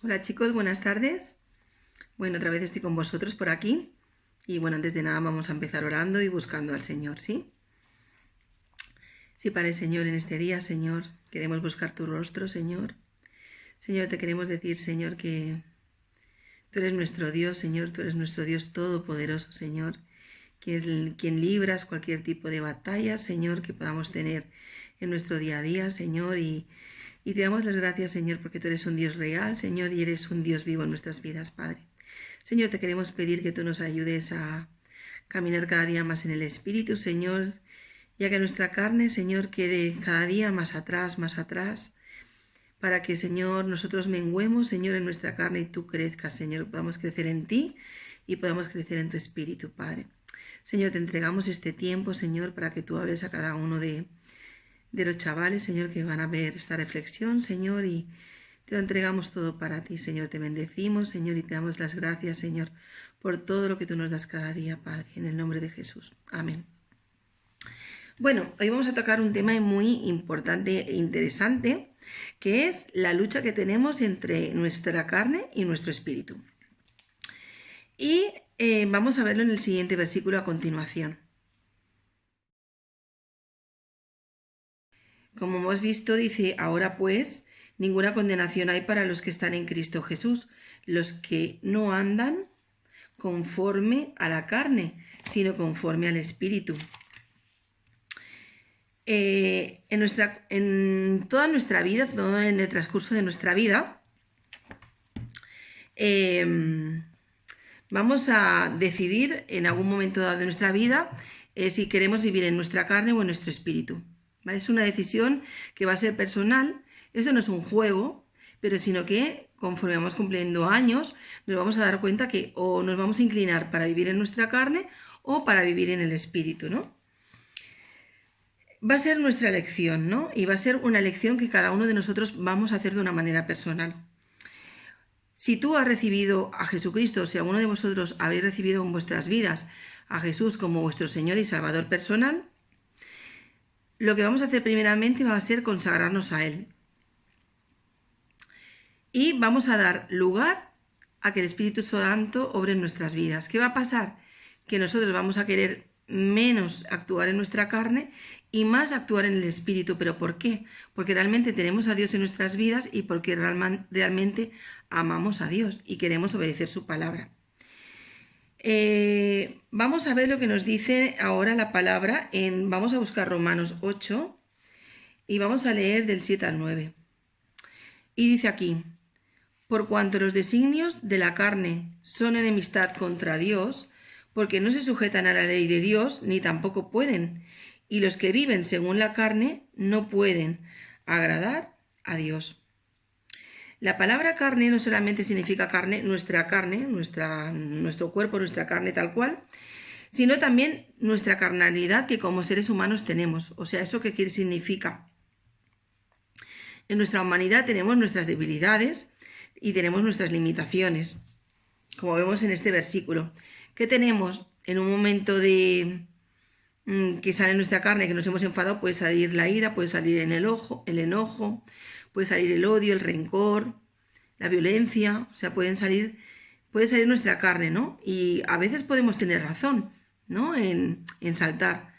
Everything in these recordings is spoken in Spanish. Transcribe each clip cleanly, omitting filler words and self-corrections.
Hola chicos, buenas tardes. Bueno, otra vez estoy con vosotros por aquí. Y bueno, antes de nada vamos a empezar orando y buscando al Señor, ¿sí? Sí, para el Señor en este día, Señor, queremos buscar tu rostro, Señor. Señor, te queremos decir, Señor, que tú eres nuestro Dios, Señor, tú eres nuestro Dios todopoderoso, Señor. Quien libras cualquier tipo de batalla, Señor, que podamos tener en nuestro día a día, Señor, y te damos las gracias, Señor, porque tú eres un Dios real, Señor, y eres un Dios vivo en nuestras vidas, Padre. Señor, te queremos pedir que tú nos ayudes a caminar cada día más en el Espíritu, Señor, ya que nuestra carne, Señor, quede cada día más atrás, para que, Señor, nosotros menguemos, Señor, en nuestra carne y tú crezcas, Señor, podamos crecer en ti y podamos crecer en tu Espíritu, Padre. Señor, te entregamos este tiempo, Señor, para que tú hables a cada uno de los chavales, Señor, que van a ver esta reflexión, Señor, y te lo entregamos todo para ti, Señor. Te bendecimos, Señor, y te damos las gracias, Señor, por todo lo que tú nos das cada día, Padre, en el nombre de Jesús. Amén. Bueno, hoy vamos a tocar un tema muy importante e interesante, que es la lucha que tenemos entre nuestra carne y nuestro espíritu. Y vamos a verlo en el siguiente versículo a continuación. Como hemos visto, dice, ahora pues, ninguna condenación hay para los que están en Cristo Jesús, los que no andan conforme a la carne, sino conforme al Espíritu. En toda nuestra vida, todo en el transcurso de nuestra vida, vamos a decidir en algún momento dado de nuestra vida si queremos vivir en nuestra carne o en nuestro espíritu. ¿Vale? Es una decisión que va a ser personal. Eso no es un juego, pero sino que conforme vamos cumpliendo años nos vamos a dar cuenta que o nos vamos a inclinar para vivir en nuestra carne o para vivir en el espíritu, ¿no? Va a ser nuestra elección, ¿no? Y va a ser una elección que cada uno de nosotros vamos a hacer de una manera personal. Si tú has recibido a Jesucristo, si alguno de vosotros habéis recibido en vuestras vidas a Jesús como vuestro Señor y Salvador personal, lo que vamos a hacer primeramente va a ser consagrarnos a Él. Y vamos a dar lugar a que el Espíritu Santo obre en nuestras vidas. ¿Qué va a pasar? Que nosotros vamos a querer menos actuar en nuestra carne y más actuar en el Espíritu. ¿Pero por qué? Porque realmente tenemos a Dios en nuestras vidas y porque realmente amamos a Dios y queremos obedecer su palabra. Vamos a ver lo que nos dice ahora la palabra. Vamos a buscar Romanos 8 y vamos a leer del 7 al 9. Y dice aquí, por cuanto los designios de la carne son enemistad contra Dios, porque no se sujetan a la ley de Dios, ni tampoco pueden, y los que viven según la carne no pueden agradar a Dios. La palabra carne no solamente significa carne, nuestro cuerpo, nuestra carne tal cual, sino también nuestra carnalidad que como seres humanos tenemos. O sea, ¿eso qué significa? En nuestra humanidad tenemos nuestras debilidades y tenemos nuestras limitaciones, como vemos en este versículo. ¿Qué tenemos? En un momento de que sale nuestra carne, que nos hemos enfadado, puede salir la ira, puede salir el enojo, puede salir el odio, el rencor, la violencia, o sea, puede salir nuestra carne, ¿no? Y a veces podemos tener razón, ¿no? En saltar.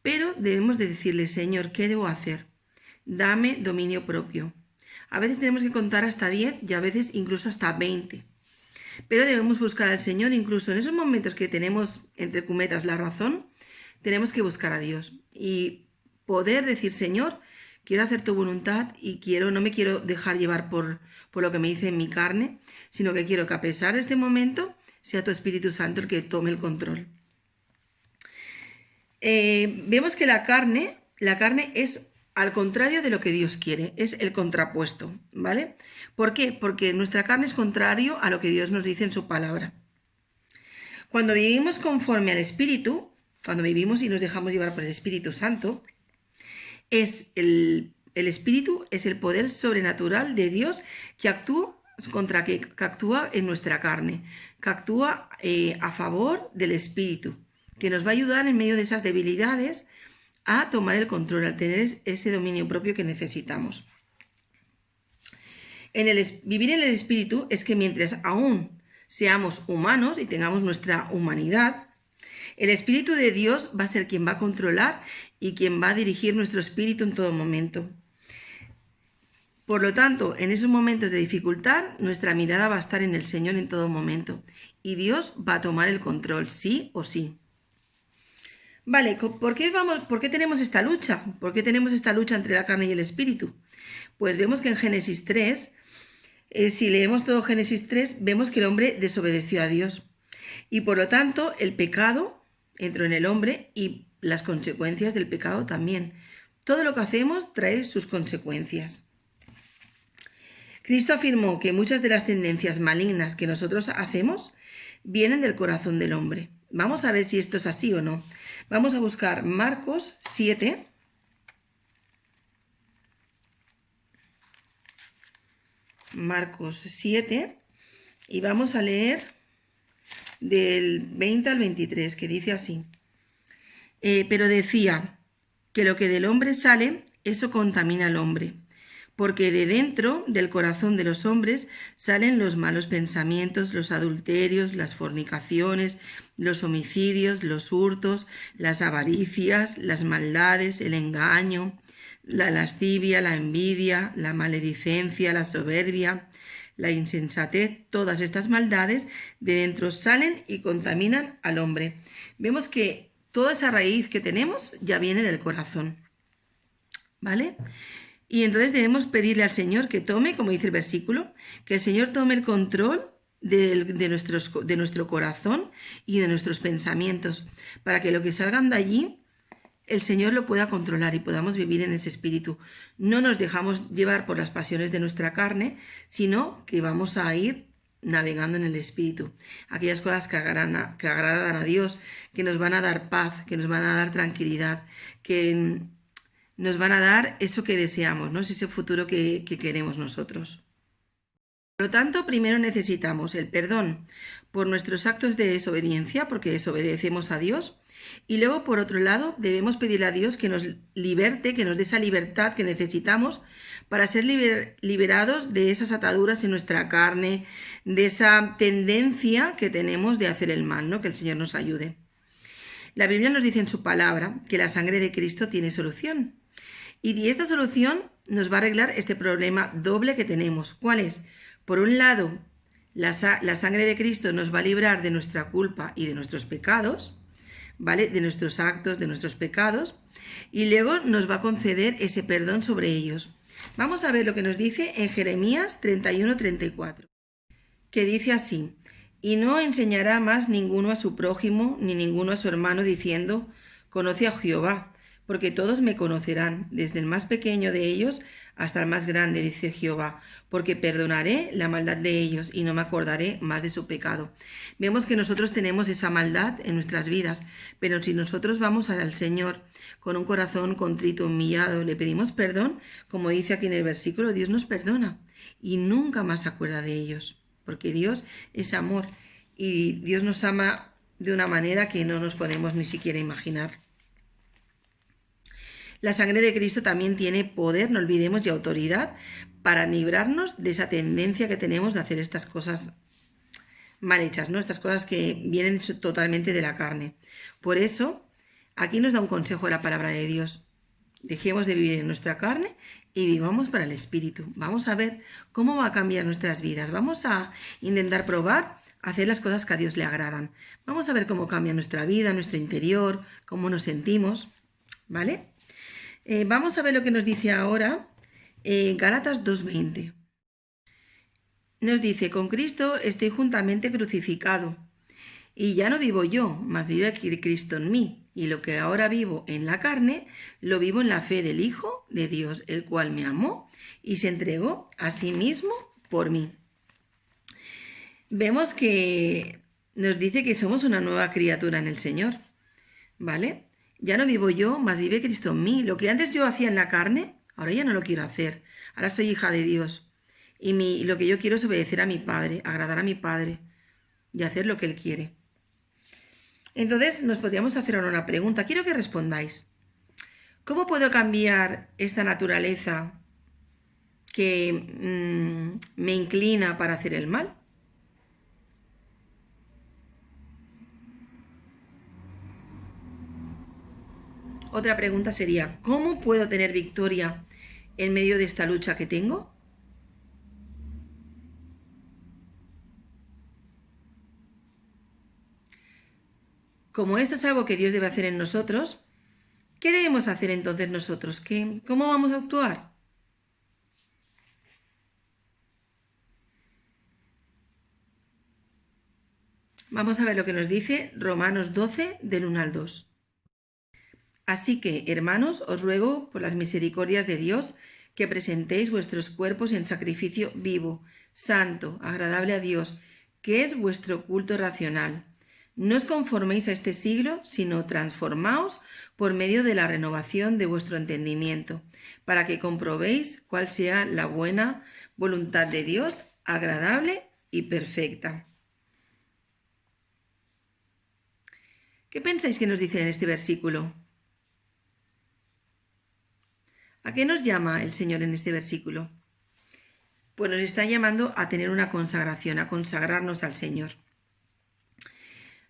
Pero debemos de decirle, Señor, ¿qué debo hacer? Dame dominio propio. A veces tenemos que contar hasta 10 y a veces incluso hasta 20. Pero debemos buscar al Señor incluso en esos momentos que tenemos, entre cometas, la razón, tenemos que buscar a Dios y poder decir, Señor, quiero hacer tu voluntad y no me quiero dejar llevar por lo que me dice en mi carne, sino que quiero que a pesar de este momento sea tu Espíritu Santo el que tome el control. Vemos que la carne es al contrario de lo que Dios quiere, es el contrapuesto, ¿vale? ¿Por qué? Porque nuestra carne es contrario a lo que Dios nos dice en su palabra. Cuando vivimos conforme al Espíritu, cuando vivimos y nos dejamos llevar por el Espíritu Santo, el Espíritu es el poder sobrenatural de Dios que actúa en nuestra carne, que actúa a favor del Espíritu, que nos va a ayudar en medio de esas debilidades a tomar el control, a tener ese dominio propio que necesitamos. Vivir en el Espíritu es que mientras aún seamos humanos y tengamos nuestra humanidad, el Espíritu de Dios va a ser quien va a controlar y quien va a dirigir nuestro espíritu en todo momento. Por lo tanto, en esos momentos de dificultad, nuestra mirada va a estar en el Señor en todo momento. Y Dios va a tomar el control, sí o sí. Vale, ¿por qué tenemos esta lucha? ¿Por qué tenemos esta lucha entre la carne y el espíritu? Pues vemos que en Génesis 3, si leemos todo Génesis 3, vemos que el hombre desobedeció a Dios. Y por lo tanto, el pecado entró en el hombre y las consecuencias del pecado también. Todo lo que hacemos trae sus consecuencias. Cristo afirmó que muchas de las tendencias malignas que nosotros hacemos vienen del corazón del hombre. Vamos a ver si esto es así o no. Vamos a buscar Marcos 7. Marcos 7 y vamos a leer del 20 al 23, que dice así. Pero decía que lo que del hombre sale, eso contamina al hombre, porque de dentro del corazón de los hombres salen los malos pensamientos, los adulterios, las fornicaciones, los homicidios, los hurtos, las avaricias, las maldades, el engaño, la lascivia, la envidia, la maledicencia, la soberbia, la insensatez. Todas estas maldades de dentro salen y contaminan al hombre. Vemos que toda esa raíz que tenemos ya viene del corazón, ¿vale? Y entonces debemos pedirle al Señor que tome, como dice el versículo, que el Señor tome el control de nuestro corazón y de nuestros pensamientos, para que lo que salgan de allí, el Señor lo pueda controlar y podamos vivir en ese espíritu. No nos dejamos llevar por las pasiones de nuestra carne, sino que vamos a ir navegando en el espíritu. Aquellas cosas que agradan a Dios, que nos van a dar paz, que nos van a dar tranquilidad, que nos van a dar eso que deseamos, ¿no? Es ese futuro que queremos nosotros. Por lo tanto, primero necesitamos el perdón por nuestros actos de desobediencia, porque desobedecemos a Dios. Y luego, por otro lado, debemos pedirle a Dios que nos liberte, que nos dé esa libertad que necesitamos para ser liberados de esas ataduras en nuestra carne, de esa tendencia que tenemos de hacer el mal, ¿no? Que el Señor nos ayude. La Biblia nos dice en su palabra que la sangre de Cristo tiene solución. Y esta solución nos va a arreglar este problema doble que tenemos. ¿Cuál es? Por un lado, la sangre de Cristo nos va a librar de nuestra culpa y de nuestros pecados, ¿vale? De nuestros actos, de nuestros pecados. Y luego nos va a conceder ese perdón sobre ellos. Vamos a ver lo que nos dice en Jeremías 31-34, que dice así: y no enseñará más ninguno a su prójimo, ni ninguno a su hermano, diciendo, conoce a Jehová, porque todos me conocerán, desde el más pequeño de ellos hasta el más grande, dice Jehová, porque perdonaré la maldad de ellos y no me acordaré más de su pecado. Vemos que nosotros tenemos esa maldad en nuestras vidas, pero si nosotros vamos al Señor con un corazón contrito, humillado, le pedimos perdón, como dice aquí en el versículo, Dios nos perdona y nunca más se acuerda de ellos, porque Dios es amor y Dios nos ama de una manera que no nos podemos ni siquiera imaginar. La sangre de Cristo también tiene poder, no olvidemos, y autoridad para librarnos de esa tendencia que tenemos de hacer estas cosas mal hechas, ¿no? Estas cosas que vienen totalmente de la carne. Por eso, aquí nos da un consejo la palabra de Dios. Dejemos de vivir en nuestra carne y vivamos para el Espíritu. Vamos a ver cómo va a cambiar nuestras vidas. Vamos a intentar probar hacer las cosas que a Dios le agradan. Vamos a ver cómo cambia nuestra vida, nuestro interior, cómo nos sentimos, ¿vale? Vamos a ver lo que nos dice ahora Gálatas 2:20. Nos dice, con Cristo estoy juntamente crucificado, y ya no vivo yo, mas vive Cristo en mí, y lo que ahora vivo en la carne, lo vivo en la fe del Hijo de Dios, el cual me amó y se entregó a sí mismo por mí. Vemos que nos dice que somos una nueva criatura en el Señor, ¿vale? Ya no vivo yo, mas vive Cristo en mí. Lo que antes yo hacía en la carne, ahora ya no lo quiero hacer. Ahora soy hija de Dios. Y lo que yo quiero es obedecer a mi Padre, agradar a mi Padre y hacer lo que Él quiere. Entonces nos podríamos hacer ahora una pregunta. Quiero que respondáis. ¿Cómo puedo cambiar esta naturaleza que me inclina para hacer el mal? Otra pregunta sería, ¿cómo puedo tener victoria en medio de esta lucha que tengo? Como esto es algo que Dios debe hacer en nosotros, ¿qué debemos hacer entonces nosotros? ¿Cómo vamos a actuar? Vamos a ver lo que nos dice Romanos 12, del 1 al 2. Así que, hermanos, os ruego por las misericordias de Dios que presentéis vuestros cuerpos en sacrificio vivo, santo, agradable a Dios, que es vuestro culto racional. No os conforméis a este siglo, sino transformaos por medio de la renovación de vuestro entendimiento, para que comprobéis cuál sea la buena voluntad de Dios, agradable y perfecta. ¿Qué pensáis que nos dice en este versículo? ¿A qué nos llama el Señor en este versículo? Pues nos está llamando a tener una consagración, a consagrarnos al Señor.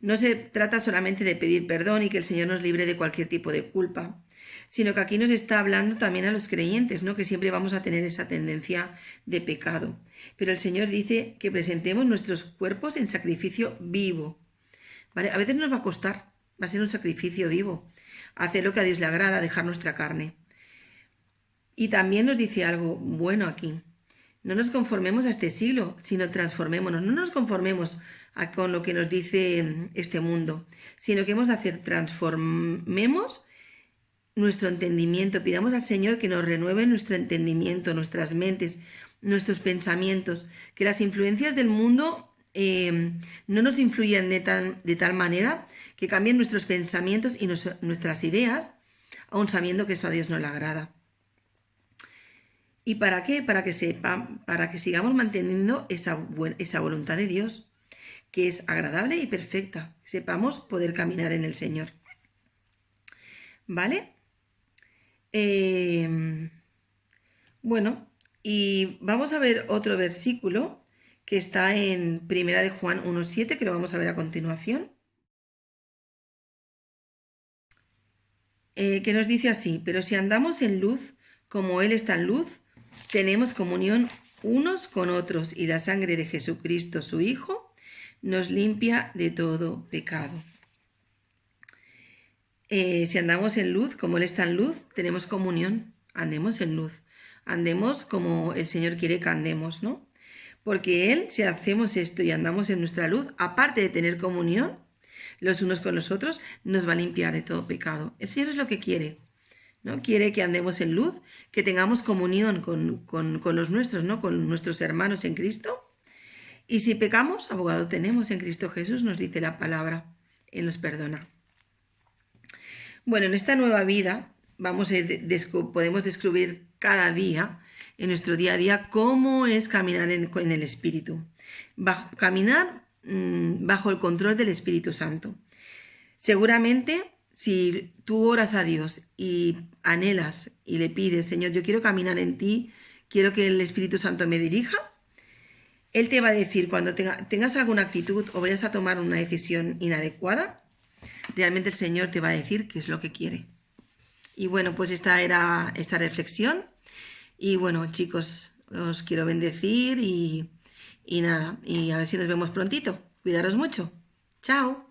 No se trata solamente de pedir perdón y que el Señor nos libre de cualquier tipo de culpa, sino que aquí nos está hablando también a los creyentes, ¿no? Que siempre vamos a tener esa tendencia de pecado. Pero el Señor dice que presentemos nuestros cuerpos en sacrificio vivo. ¿Vale? A veces nos va a costar, va a ser un sacrificio vivo, hacer lo que a Dios le agrada, dejar nuestra carne. Y también nos dice algo bueno aquí. No nos conformemos a este siglo, sino transformémonos. No nos conformemos con lo que nos dice este mundo, sino que hemos de hacer, transformemos nuestro entendimiento. Pidamos al Señor que nos renueve nuestro entendimiento, nuestras mentes, nuestros pensamientos, que las influencias del mundo no nos influyan de tal manera que cambien nuestros pensamientos y nuestras ideas, aun sabiendo que eso a Dios no le agrada. ¿Y para qué? Para que sigamos manteniendo esa voluntad de Dios, que es agradable y perfecta. Sepamos poder caminar en el Señor. ¿Vale? Bueno, y vamos a ver otro versículo que está en 1 de Juan 1:7, que lo vamos a ver a continuación. Que nos dice así: pero si andamos en luz, como Él está en luz, tenemos comunión unos con otros, y la sangre de Jesucristo, su Hijo, nos limpia de todo pecado. Si andamos en luz, como Él está en luz, tenemos comunión. Andemos en luz. Andemos como el Señor quiere que andemos, ¿no? Porque Él, si hacemos esto y andamos en nuestra luz, aparte de tener comunión los unos con los otros, nos va a limpiar de todo pecado. El Señor es lo que quiere, ¿no? Quiere que andemos en luz, que tengamos comunión con los nuestros, ¿no? Con nuestros hermanos en Cristo. Y si pecamos, abogado tenemos en Cristo Jesús, nos dice la palabra. Él nos perdona. Bueno, en esta nueva vida podemos descubrir cada día, en nuestro día a día, cómo es caminar en el Espíritu. Caminar bajo el control del Espíritu Santo. Seguramente, si tú oras a Dios y anhelas y le pides, Señor, yo quiero caminar en ti, quiero que el Espíritu Santo me dirija, Él te va a decir cuando tengas alguna actitud o vayas a tomar una decisión inadecuada, realmente el Señor te va a decir qué es lo que quiere. Y bueno, pues esta era esta reflexión. Y bueno, chicos, os quiero bendecir y nada, y a ver si nos vemos prontito. Cuidaros mucho. Chao.